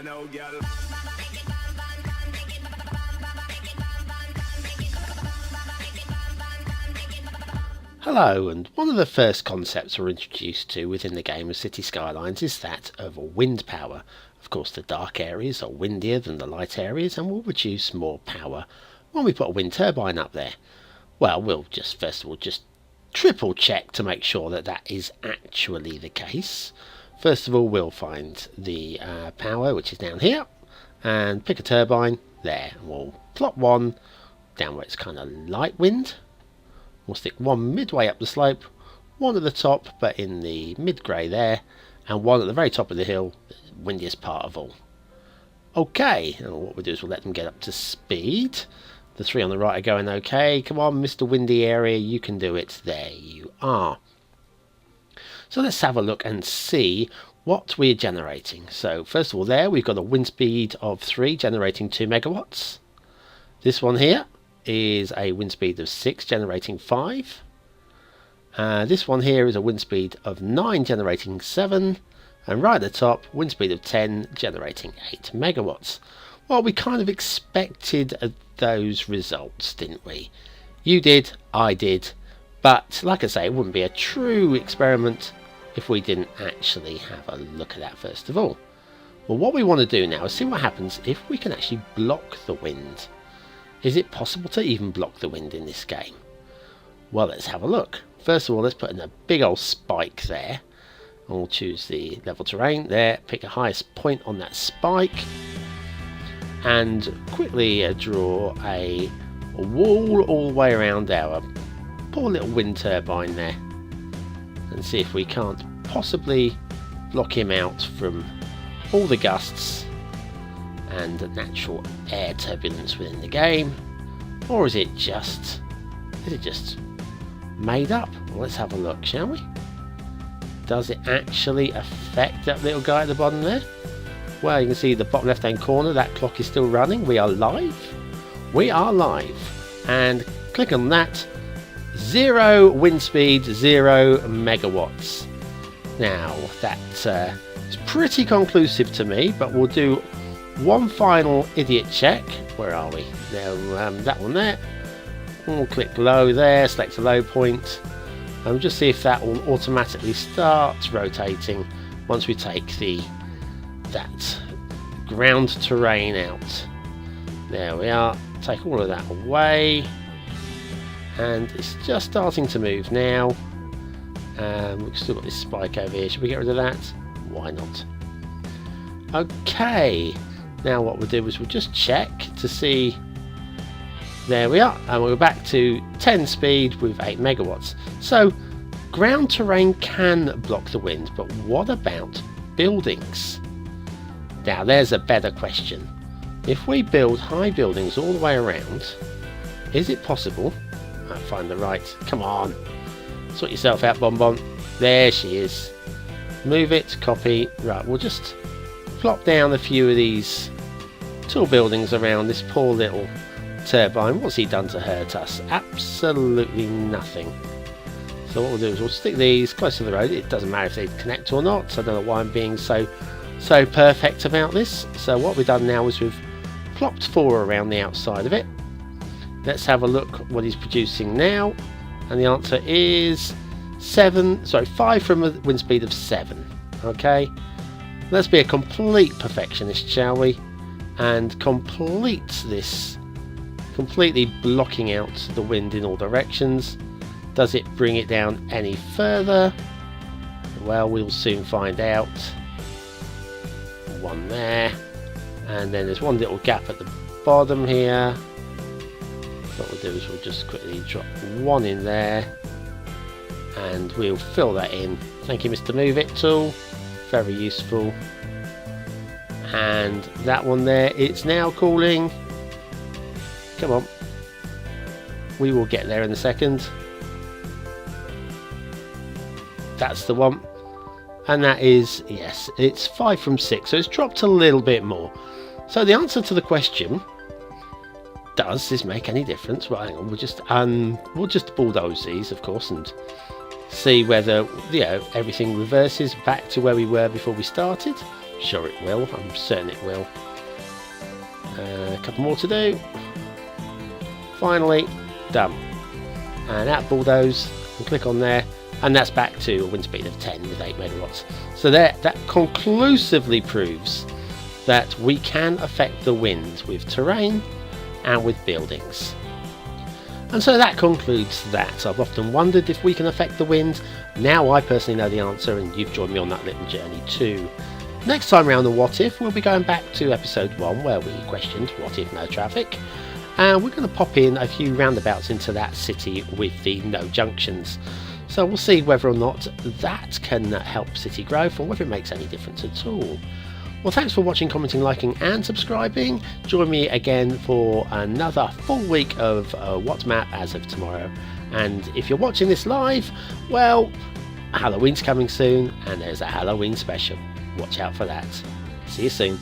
now, girl. Hello, and one of the first concepts we're introduced to within the game of City Skylines is that of wind power. Of course, the dark areas are windier than the light areas and will produce more power when we put a wind turbine up there. Well, we'll just first of all just triple check to make sure that that is actually the case. First of all, we'll find the power, which is down here, and pick a turbine there. And we'll plot one down where it's kind of light wind. We'll stick one midway up the slope, one at the top but in the mid-grey there, and one at the very top of the hill, the windiest part of all. Okay, and what we'll do is we'll let them get up to speed. The three on the right are going okay. Come on, Mr. Windy Area, you can do it. There you are. So let's have a look and see what we're generating. So first of all there, we've got a wind speed of 3 generating 2 megawatts. This one here is a wind speed of 6 generating 5. This one here is a wind speed of 9 generating 7, and right at the top wind speed of 10 generating 8 megawatts. Well, we kind of expected those results, didn't we? You did, I did, but like I say, it wouldn't be a true experiment if we didn't actually have a look at that first of all. Well, what we want to do now is see what happens if we can actually block the wind. Is it possible to even block the wind in this game? Well, let's have a look. First of all, let's put in a big old spike there. And we'll choose the level terrain there, pick a highest point on that spike, and quickly draw a wall all the way around our poor little wind turbine there. And see if we can't possibly block him out from all the gusts and the natural air turbulence within the game, or is it just made up? Well, let's have a look, shall we? Does it actually affect that little guy at the bottom there? Well, you can see the bottom left hand corner, that clock is still running. We are live. We are live, and click on that. 0 wind speed, 0 megawatts. Now that is pretty conclusive to me, but we'll do one final idiot check. Where are we? Now that one there. We'll click low there, select a low point, and we'll just see if that will automatically start rotating once we take that ground terrain out. There we are. Take all of that away, and it's just starting to move now. We've still got this spike over here. Should we get rid of that? Why not? Okay. Now what we'll do is we'll just check to see. There we are, and we're back to 10 speed with 8 megawatts. So ground terrain can block the wind, but what about buildings? Now there's a better question. If we build high buildings all the way around, is it possible? I'll find the right. Come on, sort yourself out, Bonbon. There she is. Move it, copy. Right, we'll just plop down a few of these tall buildings around this poor little turbine. What's he done to hurt us? Absolutely nothing. So what we'll do is we'll stick these close to the road. It doesn't matter if they connect or not. So I don't know why I'm being so perfect about this. So what we've done now is we've plopped 4 around the outside of it. Let's have a look what he's producing now, and the answer is 5 from a wind speed of 7. Okay, let's be a complete perfectionist, shall we, and complete this, completely blocking out the wind in all directions. Does it bring it down any further? Well, we'll soon find out. One there, and then there's one little gap at the bottom here. What we'll do is we'll just quickly drop 1 in there, and we'll fill that in. Thank you, Mr. Move It tool, very useful. And that one there, it's now cooling. Come on, we will get there in a second. That's the one, and that is, yes, it's 5 from 6, so it's dropped a little bit more. So the answer to the question, does this make any difference? Well, hang on, we'll just bulldoze these, of course, and see whether everything reverses back to where we were before we started. Sure it will, I'm certain it will. A couple more to do. Finally, done. And out bulldoze, and click on there, and that's back to a wind speed of 10 with 8 megawatts. So there, that conclusively proves that we can affect the wind with terrain and with buildings. And so that concludes that. I've often wondered if we can affect the wind. Now I personally know the answer, and you've joined me on that little journey too. Next time around the What If, we'll be going back to episode 1 where we questioned what if no traffic, and we're going to pop in a few roundabouts into that city with the no junctions. So we'll see whether or not that can help city growth, or whether it makes any difference at all. Well, thanks for watching, commenting, liking and subscribing. Join me again for another full week of What Map as of tomorrow. And if you're watching this live, well, Halloween's coming soon and there's a Halloween special. Watch out for that. See you soon.